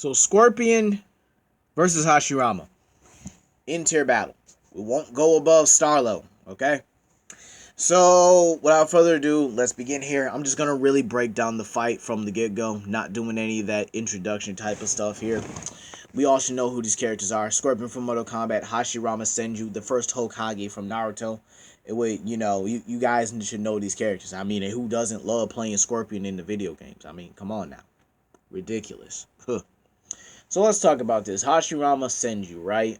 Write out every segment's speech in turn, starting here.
So Scorpion versus Hashirama. In-tier battle. We won't go above star level, okay? So, without further ado, let's begin here. I'm just going to really break down the fight from the get-go, not doing any of that introduction type of stuff here. We all should know who these characters are. Scorpion from Mortal Kombat, Hashirama Senju, the first Hokage from Naruto. It would, you guys should know these characters. I mean, who doesn't love playing Scorpion in the video games? I mean, come on now. Ridiculous. So let's talk about this. Hashirama Senju, right?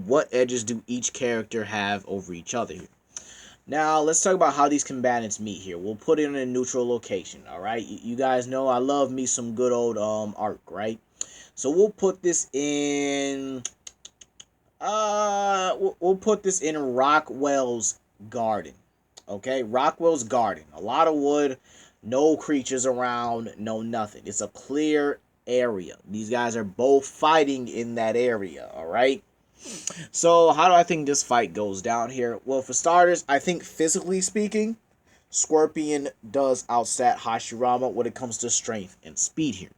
What edges do each character have over each other here? Now, let's talk about how these combatants meet here. We'll put it in a neutral location, alright? You guys know I love me some good old Arc, right? So we'll put this in... we'll put this in Rockwell's garden. Okay? Rockwell's garden. A lot of wood, no creatures around, no nothing. It's a clear area. These guys are both fighting in that area, alright? So, how do I think this fight goes down here? Well, for starters, I think physically speaking, Scorpion does outstat Hashirama when it comes to strength and speed here.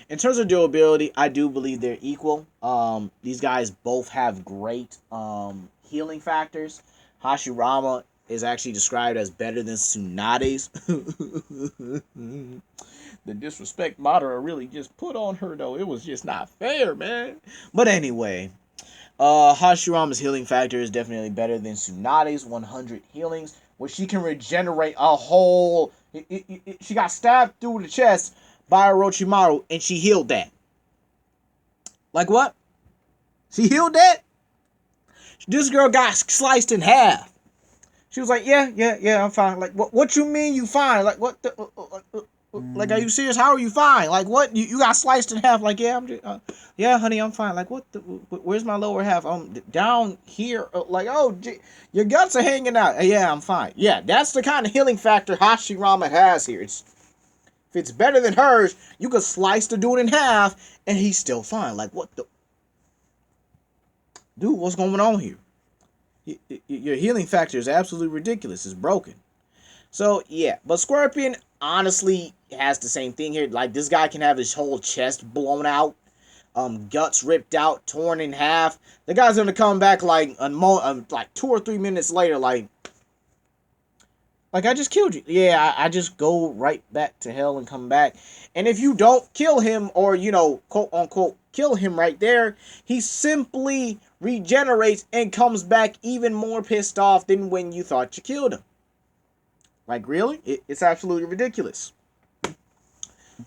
In terms of durability, I do believe they're equal. These guys both have great healing factors. Hashirama is actually described as better than Tsunade's. The disrespect Madara really just put on her, though. It was just not fair, man. But anyway... Hashirama's healing factor is definitely better than Tsunade's 100 healings, where she can regenerate a whole... she got stabbed through the chest by Orochimaru, and she healed that. Like what? She healed that? This girl got sliced in half. She was like, yeah, I'm fine. Like, what you mean you fine? Like, what the... Like, are you serious? How are you fine? Like, what? You got sliced in half. Like, yeah, I'm just, yeah, honey, I'm fine. Like, what? Where's my lower half? Down here. Like, oh, your guts are hanging out. Yeah, I'm fine. Yeah, that's the kind of healing factor Hashirama has here. If it's better than hers, you could slice the dude in half, and he's still fine. Like, what the? Dude, what's going on here? Your healing factor is absolutely ridiculous. It's broken. So, yeah. But Scorpion, honestly, has the same thing here. Like, this guy can have his whole chest blown out, guts ripped out, torn in half. The guy's gonna come back like 2 or 3 minutes later, like I just killed you. Yeah, I just go right back to hell and come back. And if you don't kill him, or quote unquote kill him right there, he simply regenerates and comes back even more pissed off than when you thought you killed him. Like, really? It's absolutely ridiculous.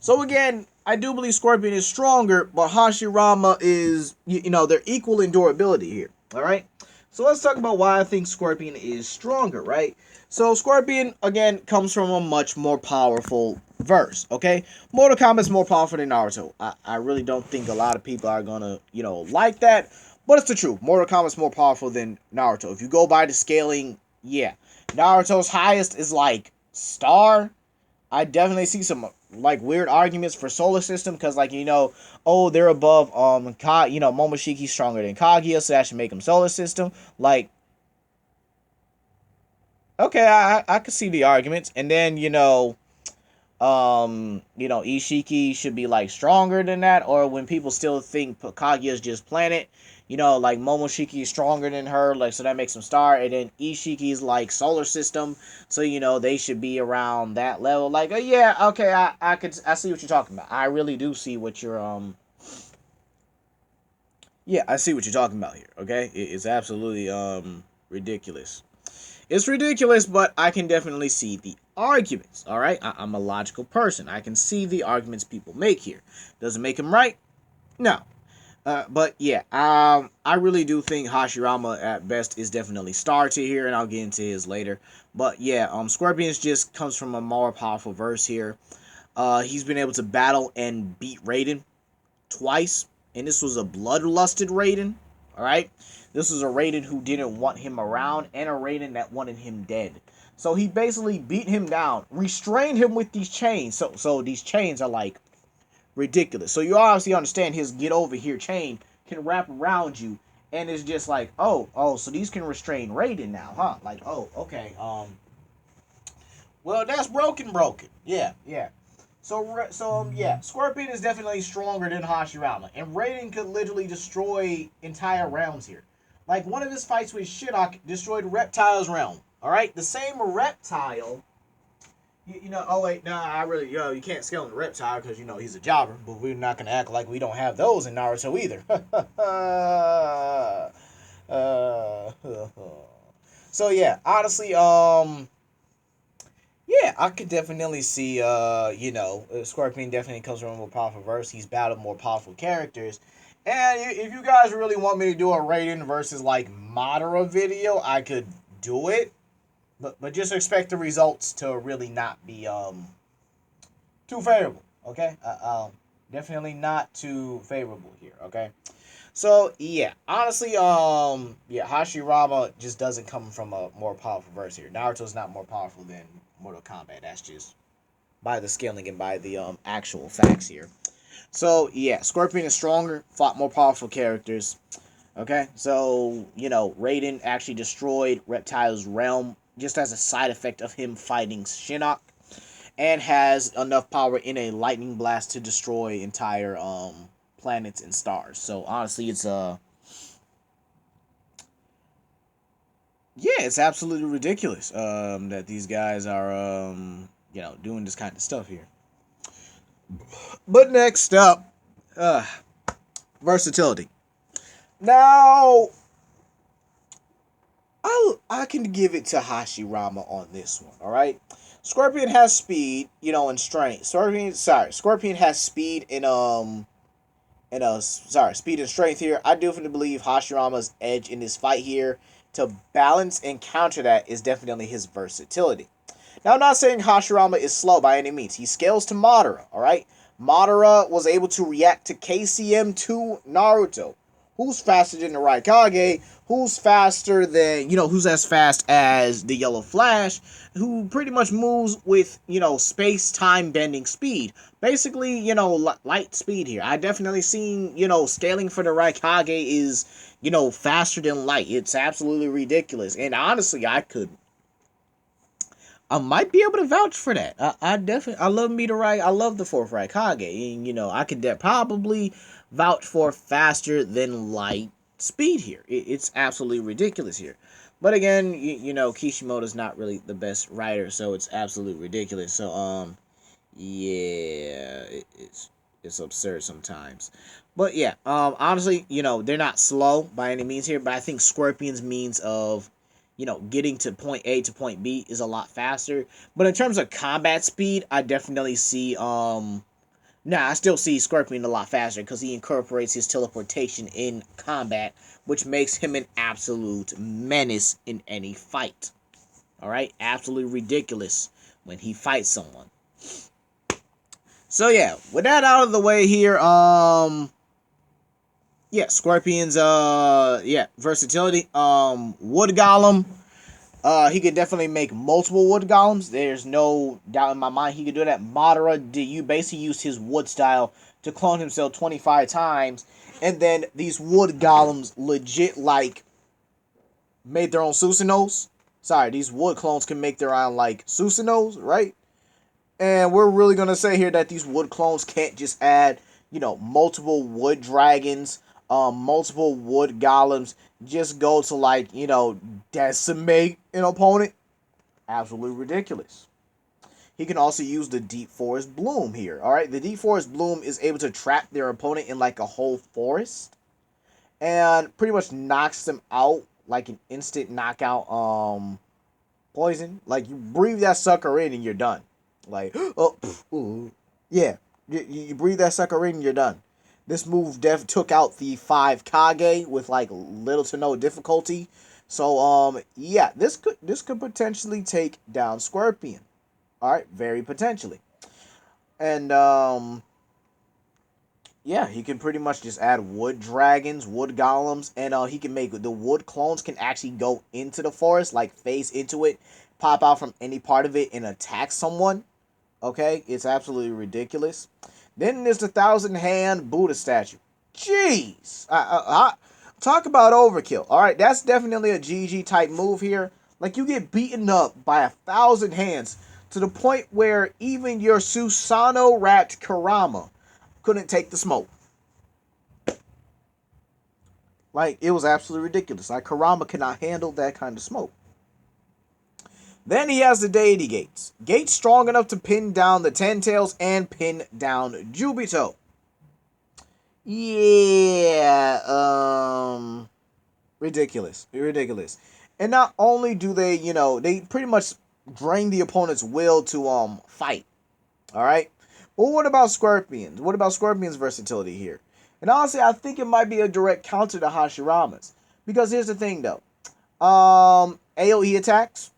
So again, I do believe Scorpion is stronger, but Hashirama is, they're equal in durability here. Alright? So let's talk about why I think Scorpion is stronger, right? So Scorpion, again, comes from a much more powerful verse, okay? Mortal Kombat is more powerful than Naruto. I really don't think a lot of people are gonna, like that, but it's the truth. Mortal Kombat is more powerful than Naruto. If you go by the scaling, yeah. Naruto's highest is like Star. I definitely see some like weird arguments for Solar System, because they're above Momoshiki's stronger than Kaguya, so that should make him Solar System. Like, okay, I could see the arguments. And then Ishiki should be like stronger than that, or when people still think Kaguya's just planet, like Momoshiki is stronger than her, like, so that makes them Star, and then Ishiki's like Solar System, so they should be around that level. Like, yeah, okay, I see what you're talking about. I really do see what you're yeah, I see what you're talking about here. Okay, it's absolutely ridiculous. It's ridiculous, but I can definitely see the arguments. All right, I'm a logical person. I can see the arguments people make here. Doesn't make them right? No. But yeah, I really do think Hashirama at best is definitely Star tier here, and I'll get into his later. But yeah, Scorpion just comes from a more powerful verse here. He's been able to battle and beat Raiden twice, and this was a bloodlusted Raiden. All right, this was a Raiden who didn't want him around, and a Raiden that wanted him dead. So he basically beat him down, restrained him with these chains. So these chains are like ridiculous. So you obviously understand his get over here chain can wrap around you, and it's just like, oh, so these can restrain Raiden now, huh? Like, oh, okay, well, that's broken. Yeah. Yeah, Scorpion is definitely stronger than Hashirama, and Raiden could literally destroy entire realms here. Like one of his fights with Shinnok destroyed Reptile's realm. All right, the same Reptile. Oh wait, nah, I really, you can't scale the Reptile because he's a jobber, but we're not gonna act like we don't have those in Naruto either. So yeah, honestly, yeah, I could definitely see, Scorpion definitely comes from a more powerful verse. He's battled more powerful characters. And if you guys really want me to do a Raiden versus, like, Madara video, I could do it. But just expect the results to really not be, too favorable, okay? Definitely not too favorable here, okay? So yeah, honestly, yeah, Hashirama just doesn't come from a more powerful verse here. Naruto's not more powerful than Mortal Kombat. That's just by the scaling and by the actual facts here. So yeah, Scorpion is stronger, fought more powerful characters. Okay, so Raiden actually destroyed Reptile's realm just as a side effect of him fighting Shinnok, and has enough power in a lightning blast to destroy entire planets and stars. So honestly, it's yeah, it's absolutely ridiculous that these guys are doing this kind of stuff here. But next up, uh, versatility. Now, I can give it to Hashirama on this one. All right, Scorpion has speed, and strength. Scorpion has speed and speed and strength here. I definitely believe Hashirama's edge in this fight here to balance and counter that is definitely his versatility. Now, I'm not saying Hashirama is slow by any means. He scales to Madara, alright? Madara was able to react to KCM to Naruto. Who's faster than the Raikage? Who's faster than, who's as fast as the Yellow Flash? Who pretty much moves with, space-time bending speed. Basically, light speed here. I definitely seen, scaling for the Raikage is, faster than light. It's absolutely ridiculous. And honestly, I might be able to vouch for that. I definitely, I love me to write. I love the fourth Raikage, and I could probably vouch for faster than light speed here. It's absolutely ridiculous here. But again, Kishimoto's not really the best writer, so it's absolutely ridiculous. So yeah, it's absurd sometimes. But yeah, honestly, they're not slow by any means here, but I think Scorpion's means of getting to point A to point B is a lot faster. But in terms of combat speed, I definitely see I still see Scorpion a lot faster because he incorporates his teleportation in combat, which makes him an absolute menace in any fight. Alright? Absolutely ridiculous when he fights someone. So yeah, with that out of the way here, yeah, Scorpion's versatility. Wood Golem. He could definitely make multiple wood golems. There's no doubt in my mind he could do that. Madara, you basically use his wood style to clone himself 25 times, and then these wood golems legit made their own Susanos. Sorry, these wood clones can make their own Susanos, right? And we're really gonna say here that these wood clones can't just add, multiple wood dragons, multiple wood golems, just go to decimate an opponent. Absolutely ridiculous. He can also use the Deep Forest Bloom here. Alright, the Deep Forest Bloom is able to trap their opponent in a whole forest. And pretty much knocks them out like an instant knockout poison. Like you breathe that sucker in and you're done. Yeah, you breathe that sucker in and you're done. This move took out the 5 Kage with little to no difficulty. So yeah, this could potentially take down Scorpion. All right, very potentially. And yeah, he can pretty much just add wood dragons, wood golems, and he can make the wood clones can actually go into the forest, phase into it, pop out from any part of it, and attack someone. Okay, it's absolutely ridiculous. Then there's the 1,000-hand Buddha statue. Jeez, talk about overkill. All right, that's definitely a GG type move here. You get beaten up by 1,000 hands to the point where even your Susano rat Kurama couldn't take the smoke. Like, it was absolutely ridiculous. Like, Kurama cannot handle that kind of smoke. Then he has the deity gates. Gates strong enough to pin down the Ten Tails and pin down Jubito. Yeah, ridiculous. Ridiculous. And not only do they, they pretty much drain the opponent's will to fight. Alright? But what about Scorpions? What about Scorpion's versatility here? And honestly, I think it might be a direct counter to Hashirama's. Because here's the thing though. AoE attacks.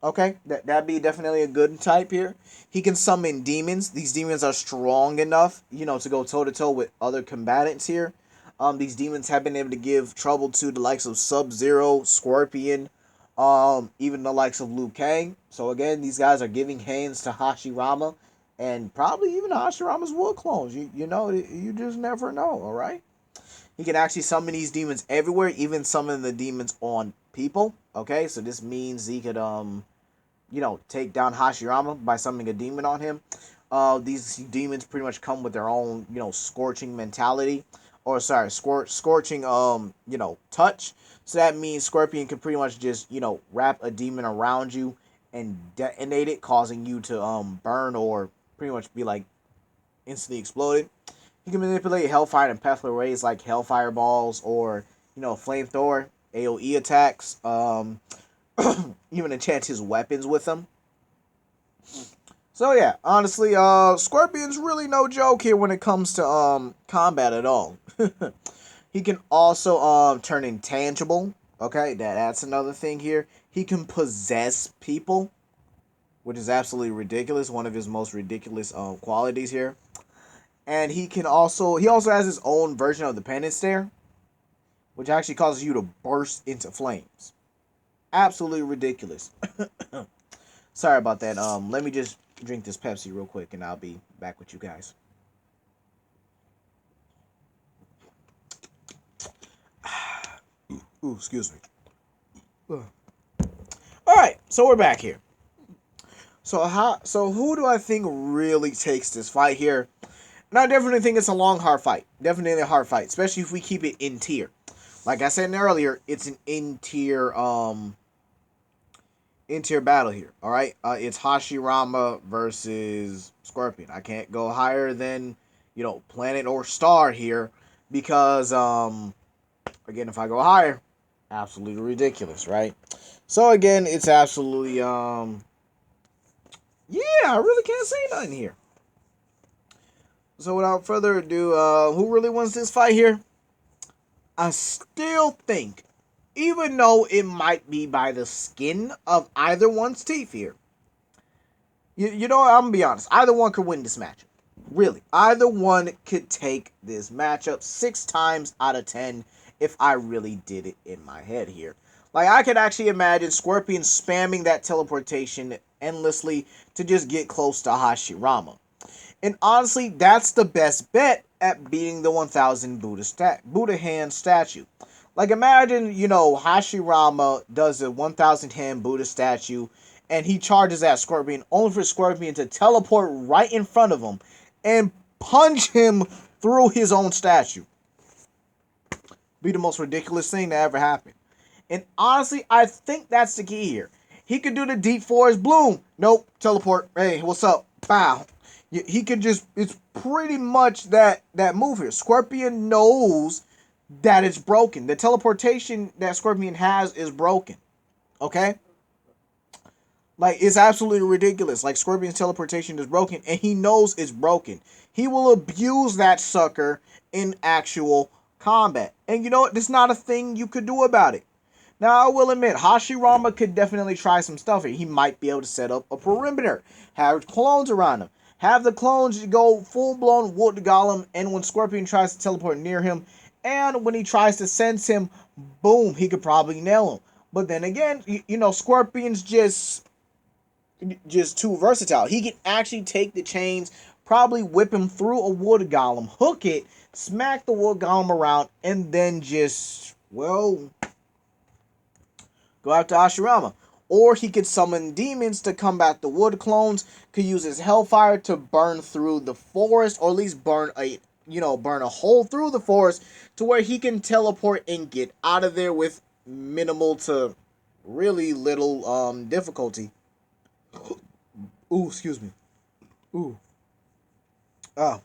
Okay, that'd be definitely a good type here. He can summon demons. These demons are strong enough, to go toe-to-toe with other combatants here. These demons have been able to give trouble to the likes of Sub-Zero, Scorpion, even the likes of Liu Kang. So again, these guys are giving hands to Hashirama, and probably even Hashirama's Wood clones. You just never know, alright? He can actually summon these demons everywhere, even summon the demons on people. Okay, so this means he could, take down Hashirama by summoning a demon on him. These demons pretty much come with their own, scorching mentality. Or, sorry, scorching, touch. So that means Scorpion can pretty much just, wrap a demon around you and detonate it, causing you to, burn or pretty much be, like, instantly exploded. He can manipulate Hellfire in pathway ways like Hellfire Balls or, Flamethrower, AoE attacks, even enchant his weapons with them. So yeah, honestly, Scorpion's really no joke here when it comes to combat at all. He can also turn intangible. Okay, that's another thing here. He can possess people, which is absolutely ridiculous. One of his most ridiculous qualities here. And he also has his own version of the Penance Stare, which actually causes you to burst into flames. Absolutely ridiculous. Sorry about that. Let me just drink this Pepsi real quick, and I'll be back with you guys. Ooh, excuse me. All right, so we're back here. So who do I think really takes this fight here? And I definitely think it's a long, hard fight. Definitely a hard fight, especially if we keep it in tier. Like I said earlier, it's an in tier battle here. All right, it's Hashirama versus Scorpion. I can't go higher than Planet or Star here because again, if I go higher, absolutely ridiculous, right? So again, it's absolutely yeah, I really can't say nothing here. So without further ado, who really wins this fight here? I still think, even though it might be by the skin of either one's teeth here, I'm going to be honest. Either one could win this matchup. Really. Either one could take this matchup 6 times out of 10 if I really did it in my head here. Like, I could actually imagine Scorpion spamming that teleportation endlessly to just get close to Hashirama. And honestly, that's the best bet at beating the 1000 Buddha hand statue. Like, imagine, Hashirama does a 1000 hand Buddha statue, and he charges at Scorpion, only for Scorpion to teleport right in front of him and punch him through his own statue. Be the most ridiculous thing to ever happen. And honestly, I think that's the key here. He could do the Deep Forest Bloom. Nope, teleport. Hey, what's up? Bow. He could just, it's pretty much that move here. Scorpion knows that it's broken. The teleportation that Scorpion has is broken. Okay? Like, it's absolutely ridiculous. Like, Scorpion's teleportation is broken, and he knows it's broken. He will abuse that sucker in actual combat. And you know what? There's not a thing you could do about it. Now, I will admit, Hashirama could definitely try some stuff here. He might be able to set up a perimeter, have clones around him, have the clones go full-blown wood golem, and when Scorpion tries to teleport near him, and when he tries to sense him, boom, he could probably nail him. But then again, Scorpion's just too versatile. He can actually take the chains, probably whip him through a wood golem, hook it, smack the wood golem around, and then just, go after Hashirama. Or he could summon demons to combat the wood clones, could use his hellfire to burn through the forest, or at least burn a hole through the forest to where he can teleport and get out of there with minimal to really little difficulty. Ooh, excuse me. Ooh. Oh.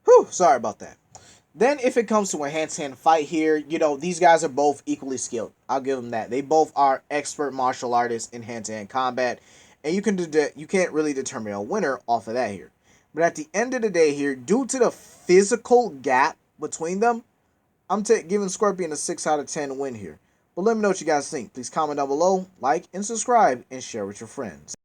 Whew, sorry about that. Then, if it comes to a hand-to-hand fight here, these guys are both equally skilled. I'll give them that. They both are expert martial artists in hand-to-hand combat, and you can't really determine a winner off of that here. But at the end of the day here, due to the physical gap between them, I'm giving Scorpion a 6 out of 10 win here. But let me know what you guys think. Please comment down below, like, and subscribe, and share with your friends.